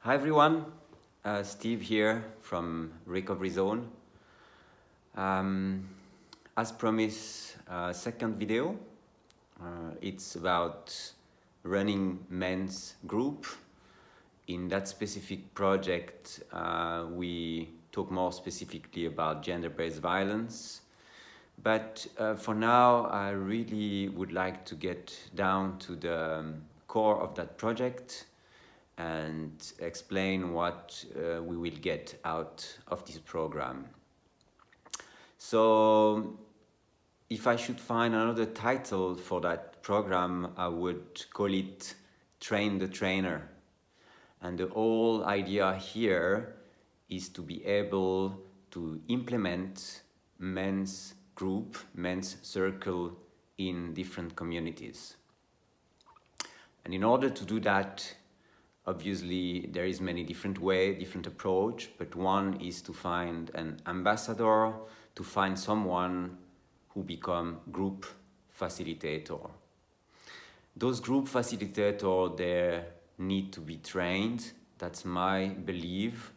Hi everyone, Steve here from Recovery Zone. As promised, second video. It's about running men's group. In that specific project, we talk more specifically about gender-based violence. But for now, I really would like to get down to the core of that project and explain what we will get out of this program. So if I should find another title for that program, I would call it Train the Trainer. And the whole idea here is to be able to implement men's group, men's circle in different communities. And in order to do that, obviously, there is many different ways, different approach, but one is to find an ambassador, to find someone who become group facilitator. Those group facilitators, they need to be trained. That's my belief,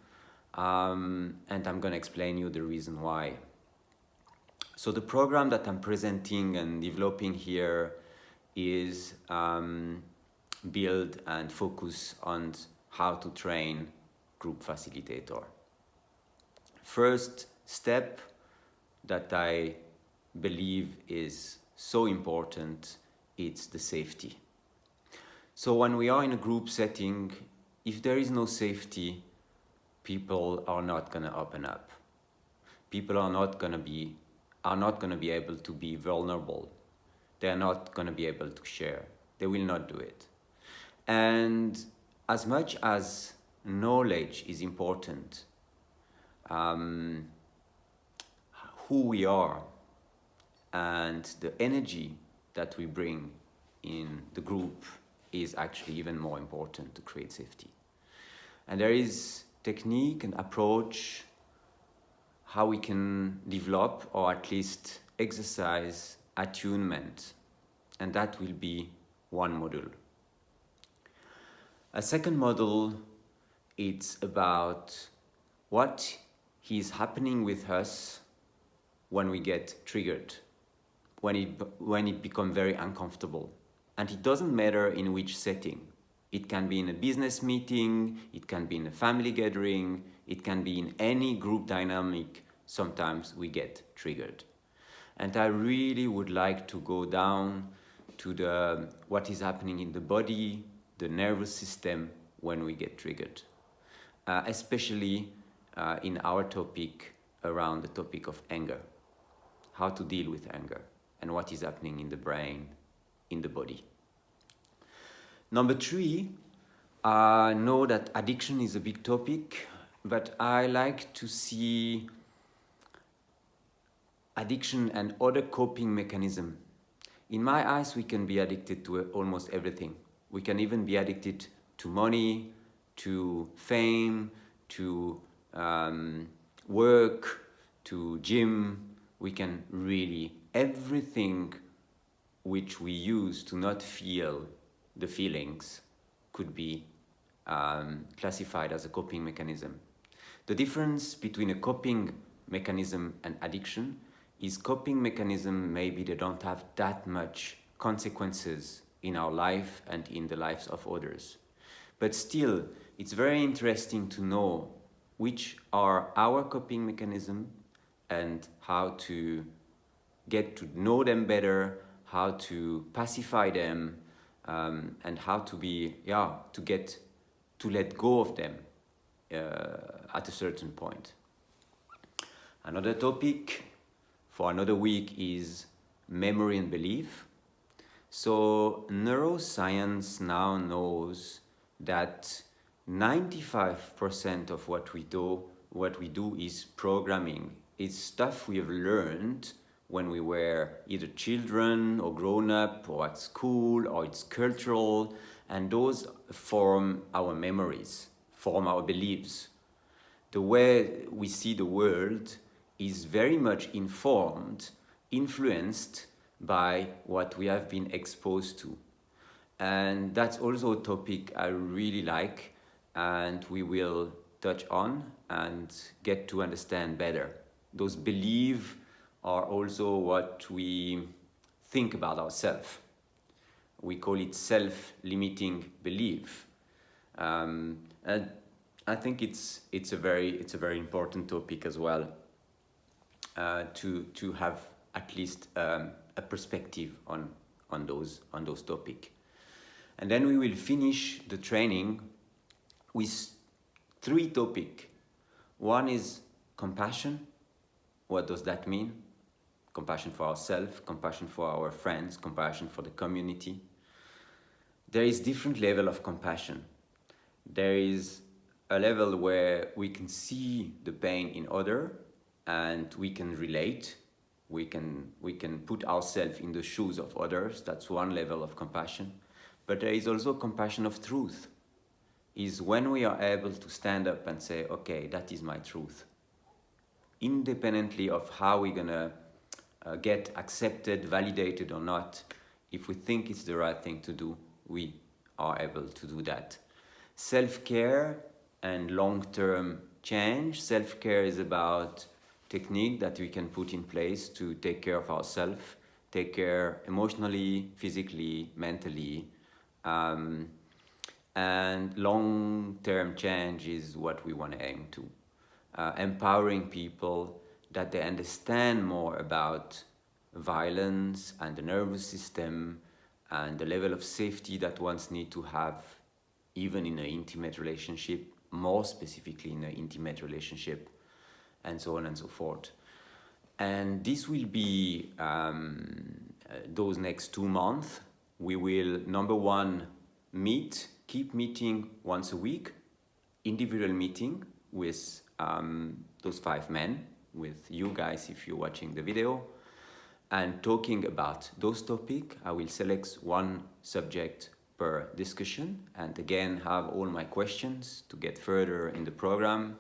and I'm gonna explain you the reason why. So the program that I'm presenting and developing here is build and focus on how to train group facilitator. First step that I believe is so important, it's the safety. So when we are in a group setting, if there is no safety, people are not going to open up. People are not going to be able to be vulnerable. They are not going to be able to share. They will not do it. And as much as knowledge is important, who we are and the energy that we bring in the group is actually even more important to create safety. And there is technique and approach how we can develop or at least exercise attunement, and that will be one module. A second model, it's about what is happening with us when we get triggered, when it becomes very uncomfortable. And it doesn't matter in which setting. It can be in a business meeting, it can be in a family gathering, it can be in any group dynamic. Sometimes we get triggered. And I really would like to go down to what is happening in the body, the nervous system when we get triggered, especially in our topic around the topic of anger, how to deal with anger and what is happening in the brain, in the body. Number 3, I know that addiction is a big topic, but I like to see addiction and other coping mechanisms. In my eyes, we can be addicted to almost everything. We can even be addicted to money, to fame, to work, to gym. We can really, everything which we use to not feel the feelings could be classified as a coping mechanism. The difference between a coping mechanism and addiction is coping mechanism, maybe they don't have that much consequences in our life and in the lives of others. But still, it's very interesting to know which are our coping mechanisms and how to get to know them better, how to pacify them, and how to let go of them at a certain point. Another topic for another week is memory and belief. So neuroscience now knows that 95% of what we do is programming. It's stuff we have learned when we were either children or grown up or at school, or it's cultural, and those form our memories, form our beliefs. The way we see the world is very much informed, influenced by what we have been exposed to. And that's also a topic I really like, and we will touch on and get to understand better. Those beliefs are also what we think about ourselves. We call it self-limiting belief. And I think it's a very important topic as well, to have at least a perspective on those topics. And then we will finish the training with 3 topics. One is compassion. What does that mean? Compassion for ourselves, compassion for our friends, compassion for the community. There is different level of compassion. There is a level where we can see the pain in other and we can relate. We can put ourselves in the shoes of others. That's one level of compassion. But there is also compassion of truth. Is when we are able to stand up and say, okay, that is my truth. Independently of how we're gonna get accepted, validated or not, if we think it's the right thing to do, we are able to do that. Self-care and long-term change. Self-care is about technique that we can put in place to take care of ourselves, take care emotionally, physically, mentally. And long-term change is what we want to aim to. Empowering people that they understand more about violence and the nervous system and the level of safety that ones need to have, even in an intimate relationship, more specifically in an intimate relationship, and so on and so forth. And this will be those next 2 months. We will, number 1, keep meeting once a week, individual meeting with those 5 men, with you guys if you're watching the video, and talking about those topics. I will select 1 subject per discussion, and again have all my questions to get further in the program.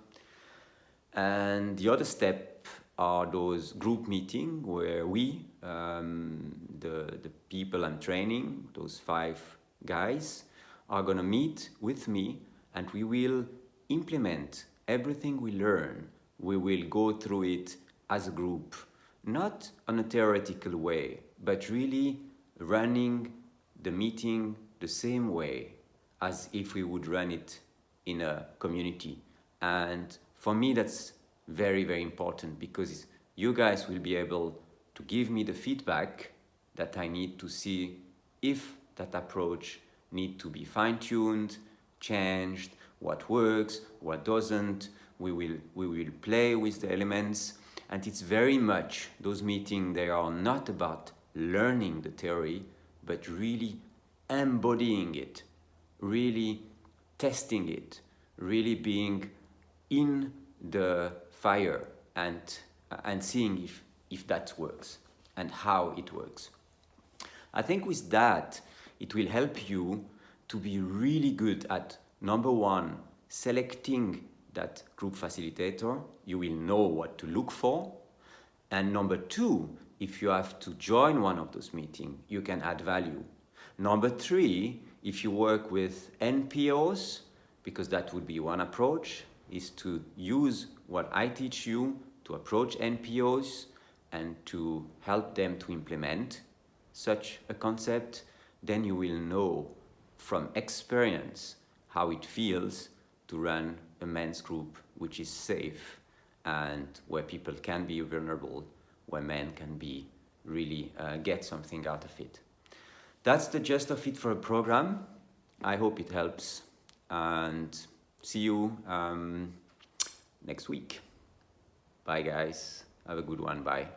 And the other step are those group meetings where we, the people I'm training, those 5 guys, are gonna meet with me, and we will implement everything we learn. We will go through it as a group, not on a theoretical way, but really running the meeting the same way as if we would run it in a community. And for me, that's very important, because you guys will be able to give me the feedback that I need to see if that approach needs to be fine-tuned, changed, what works, what doesn't. We will play with the elements, and it's very much, those meetings, they are not about learning the theory, but really embodying it, really testing it, really being in the fire and seeing if that works and how it works. I think with that, it will help you to be really good at, number 1, selecting that group facilitator. You will know what to look for. And number 2, if you have to join one of those meetings, you can add value. Number 3, if you work with NPOs, because that would be one approach, is to use what I teach you to approach NPOs and to help them to implement such a concept. Then you will know from experience how it feels to run a men's group which is safe and where people can be vulnerable, where men can be really get something out of it. That's the gist of it for a program. I hope it helps, and see you next week. Bye guys, have a good one, bye.